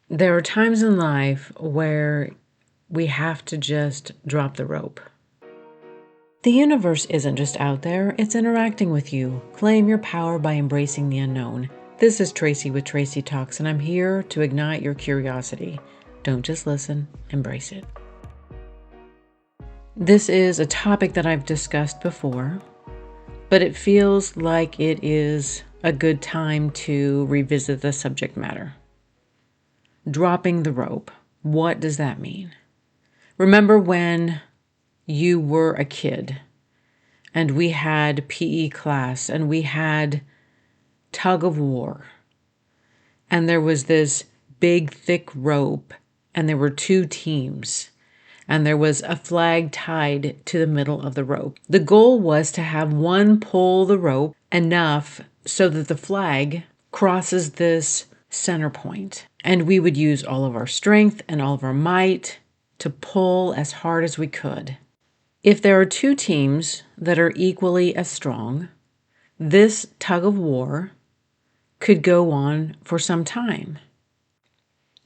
There are times in life where we have to just drop the rope. The universe isn't just out there, it's interacting with you. Claim your power by embracing the unknown. This is Tracy with Tracy Talks, and I'm here to ignite your curiosity. Don't just listen, embrace it. This is a topic that I've discussed before, but it feels like it is a good time to revisit the subject matter. Dropping the rope. What does that mean? Remember when you were a kid and we had PE class and we had tug-of-war and there was this big thick rope and there were two teams and there was a flag tied to the middle of the rope. The goal was to have one pull the rope enough so that the flag crosses this center point. And we would use all of our strength and all of our might to pull as hard as we could. If there are two teams that are equally as strong, this tug of war could go on for some time.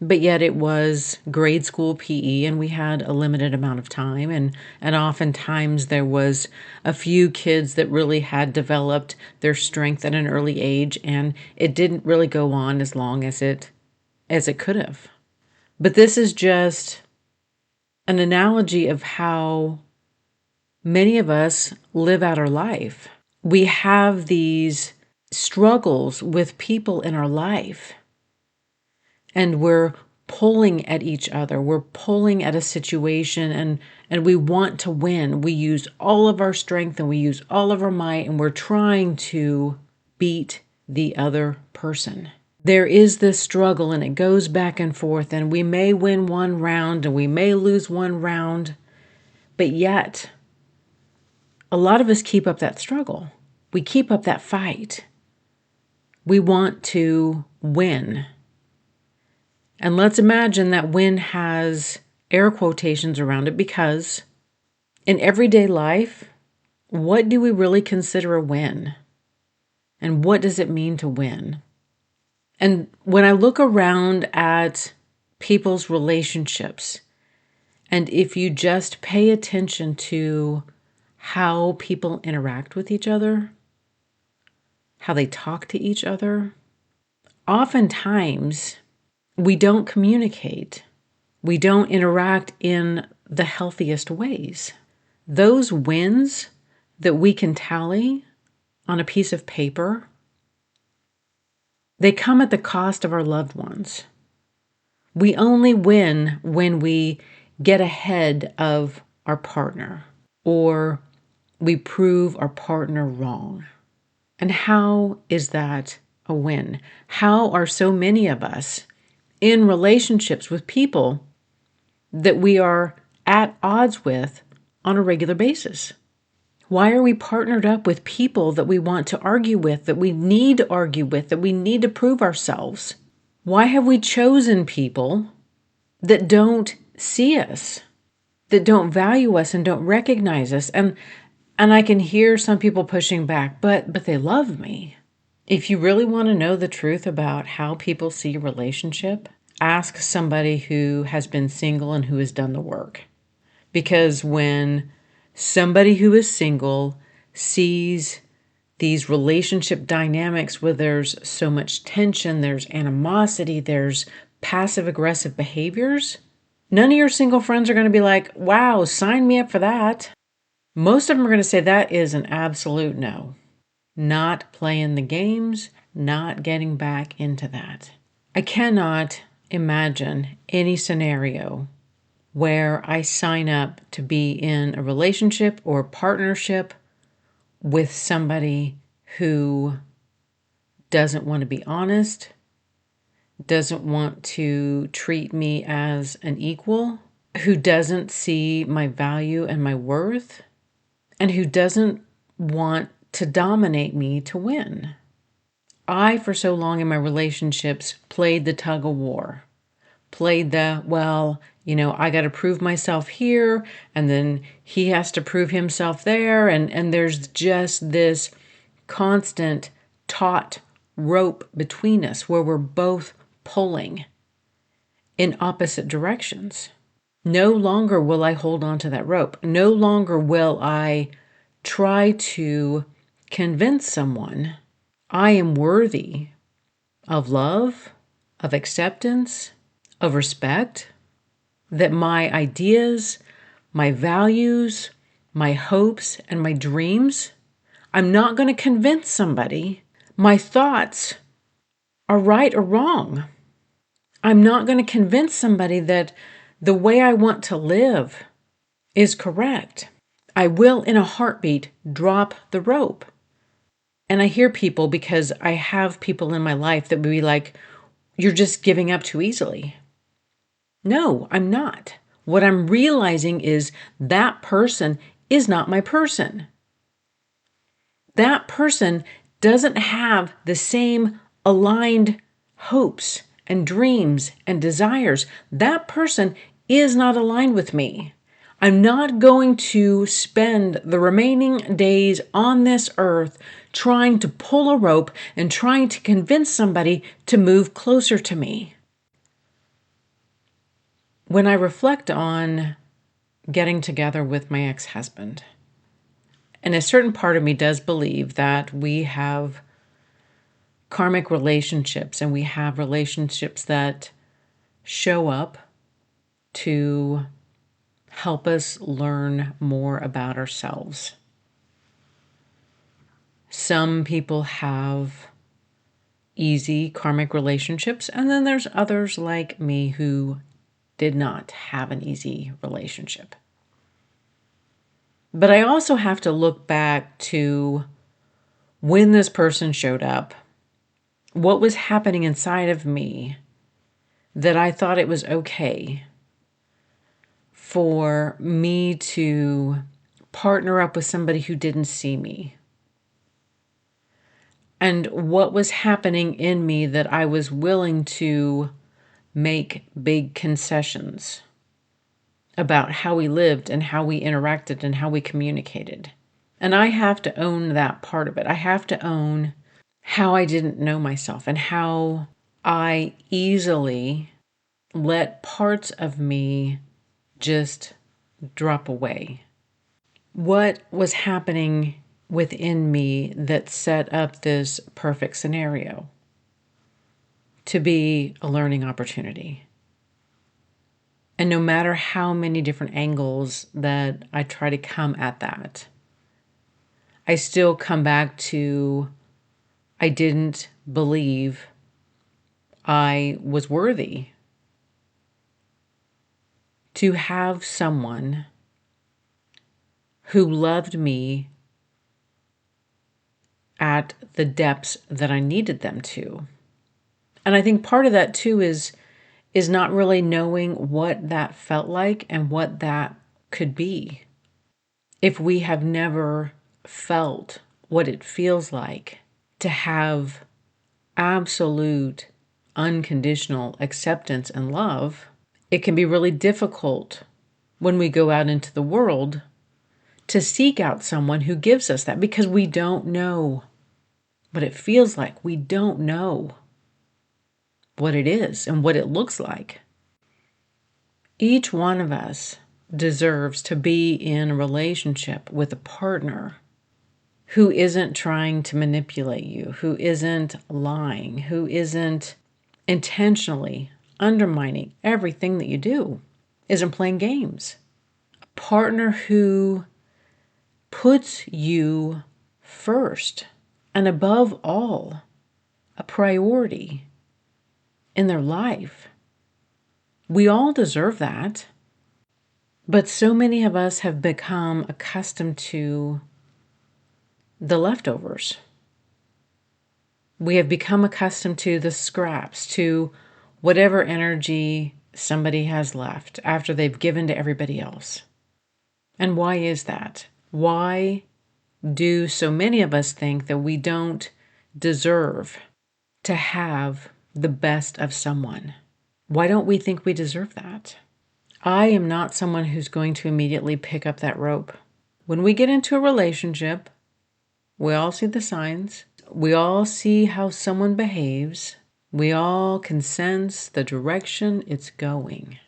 But yet it was grade school PE and we had a limited amount of time and oftentimes there was a few kids that really had developed their strength at an early age and it didn't really go on as long as it could have. But this is just an analogy of how many of us live out our life. We have these struggles with people in our life. And we're pulling at each other. We're pulling at a situation and we want to win. We use all of our strength and we use all of our might and we're trying to beat the other person. There is this struggle and it goes back and forth and we may win one round and we may lose one round, but yet a lot of us keep up that struggle. We keep up that fight. We want to win. And let's imagine that win has air quotations around it because in everyday life, what do we really consider a win? And what does it mean to win? And when I look around at people's relationships, and if you just pay attention to how people interact with each other, how they talk to each other, oftentimes we don't communicate. We don't interact in the healthiest ways. Those wins that we can tally on a piece of paper, they come at the cost of our loved ones. We only win when we get ahead of our partner or we prove our partner wrong. And how is that a win? How are so many of us in relationships with people that we are at odds with on a regular basis? Why are we partnered up with people that we want to argue with, that we need to argue with, that we need to prove ourselves? Why have we chosen people that don't see us, that don't value us and don't recognize us? And I can hear some people pushing back, but they love me. If you really want to know the truth about how people see a relationship, ask somebody who has been single and who has done the work. Because when somebody who is single sees these relationship dynamics where there's so much tension, there's animosity, there's passive-aggressive behaviors, none of your single friends are going to be like, wow, sign me up for that. Most of them are going to say that is an absolute no. Not playing the games, not getting back into that. I cannot imagine any scenario where I sign up to be in a relationship or partnership with somebody who doesn't want to be honest, doesn't want to treat me as an equal, who doesn't see my value and my worth, and who doesn't want to dominate me to win. I, for so long in my relationships, played the tug of war, played the, well, I got to prove myself here, and then he has to prove himself there, and there's just this constant taut rope between us where we're both pulling. in opposite directions. No longer will I hold on to that rope. No longer will I try to convince someone I am worthy of love, of acceptance, of respect, that my ideas, my values, my hopes, and my dreams, I'm not going to convince somebody my thoughts are right or wrong. I'm not going to convince somebody that the way I want to live is correct. I will, in a heartbeat, drop the rope. And I hear people, because I have people in my life that would be like, you're just giving up too easily. No, I'm not. What I'm realizing is that person is not my person. That person doesn't have the same aligned hopes and dreams and desires. That person is not aligned with me. I'm not going to spend the remaining days on this earth trying to pull a rope and trying to convince somebody to move closer to me. When I reflect on getting together with my ex-husband, and a certain part of me does believe that we have karmic relationships and we have relationships that show up to help us learn more about ourselves. Some people have easy karmic relationships, and then there's others like me who did not have an easy relationship. But I also have to look back to when this person showed up, what was happening inside of me that I thought it was okay for me to partner up with somebody who didn't see me. And what was happening in me that I was willing to make big concessions about how we lived and how we interacted and how we communicated. And I have to own that part of it. I have to own how I didn't know myself and how I easily let parts of me just drop away. What was happening within me that set up this perfect scenario to be a learning opportunity? And no matter how many different angles that I try to come at that, I still come back to I didn't believe I was worthy to have someone who loved me at the depths that I needed them to. And I think part of that too is not really knowing what that felt like and what that could be. If we have never felt what it feels like to have absolute unconditional acceptance and love, it can be really difficult when we go out into the world to seek out someone who gives us that, because we don't know what it feels like. We don't know what it is and what it looks like. Each one of us deserves to be in a relationship with a partner who isn't trying to manipulate you, who isn't lying, who isn't intentionally undermining everything that you do, isn't playing games. A partner who puts you first and above all, a priority in their life. We all deserve that. But so many of us have become accustomed to the leftovers. We have become accustomed to the scraps, to whatever energy somebody has left after they've given to everybody else. And why is that? Why do so many of us think that we don't deserve to have the best of someone? Why don't we think we deserve that? I am not someone who's going to immediately pick up that rope. When we get into a relationship, we all see the signs. We all see how someone behaves. We all can sense the direction it's going.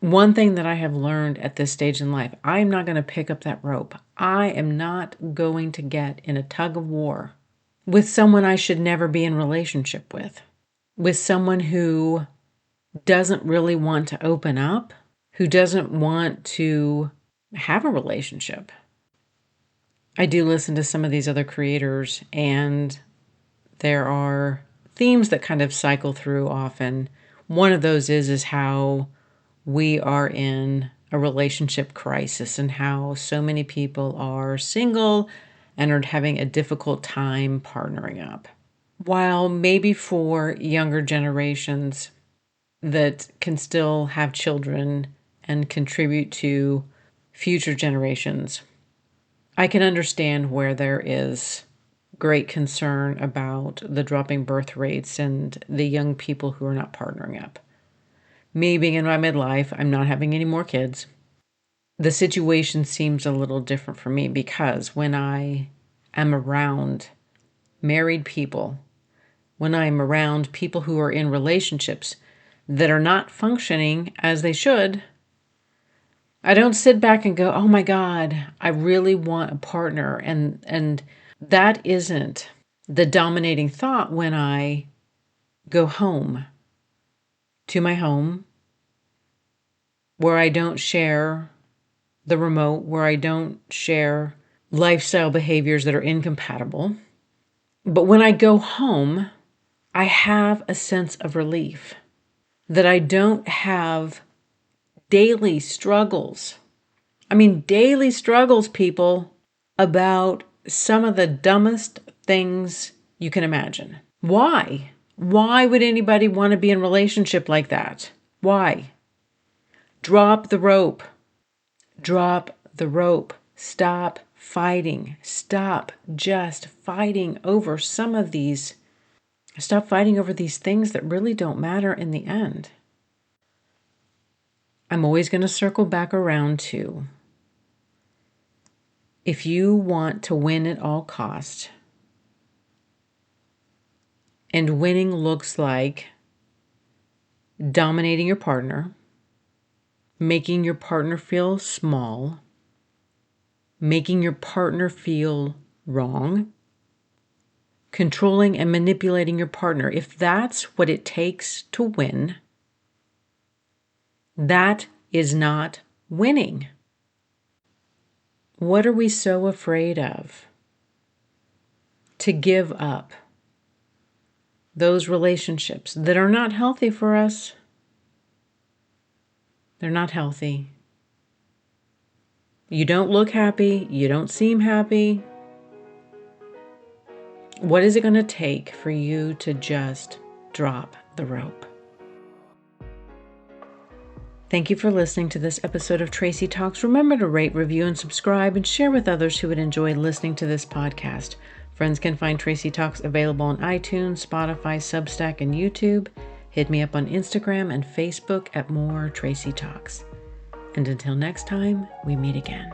One thing that I have learned at this stage in life, I am not going to pick up that rope. I am not going to get in a tug of war with someone I should never be in relationship with someone who doesn't really want to open up, who doesn't want to have a relationship. I do listen to some of these other creators, and there are themes that kind of cycle through often. One of those is how we are in a relationship crisis and how so many people are single and are having a difficult time partnering up. While maybe for younger generations that can still have children and contribute to future generations, I can understand where there is great concern about the dropping birth rates and the young people who are not partnering up. Me being in my midlife, I'm not having any more kids. The situation seems a little different for me because when I am around married people, when I'm around people who are in relationships that are not functioning as they should, I don't sit back and go, oh my God, I really want a partner. And that isn't the dominating thought when I go home to my home where I don't share the remote, where I don't share lifestyle behaviors that are incompatible. But when I go home, I have a sense of relief that I don't have daily struggles. I mean, daily struggles, people, about some of the dumbest things you can imagine. Why? Why would anybody want to be in a relationship like that? Why? Drop the rope. Drop the rope. Stop fighting. Stop just fighting over some of these. Stop fighting over these things that really don't matter in the end. I'm always going to circle back around to, if you want to win at all costs, and winning looks like dominating your partner, making your partner feel small, making your partner feel wrong, controlling and manipulating your partner, if that's what it takes to win, that is not winning. What are we so afraid of? To give up those relationships that are not healthy for us. They're not healthy. You don't look happy. You don't seem happy. What is it going to take for you to just drop the rope? Thank you for listening to this episode of Tracy Talks. Remember to rate, review, and subscribe, and share with others who would enjoy listening to this podcast. Friends can find Tracy Talks available on iTunes, Spotify, Substack, and YouTube. Hit me up on Instagram and Facebook at More Tracy Talks. And until next time, we meet again.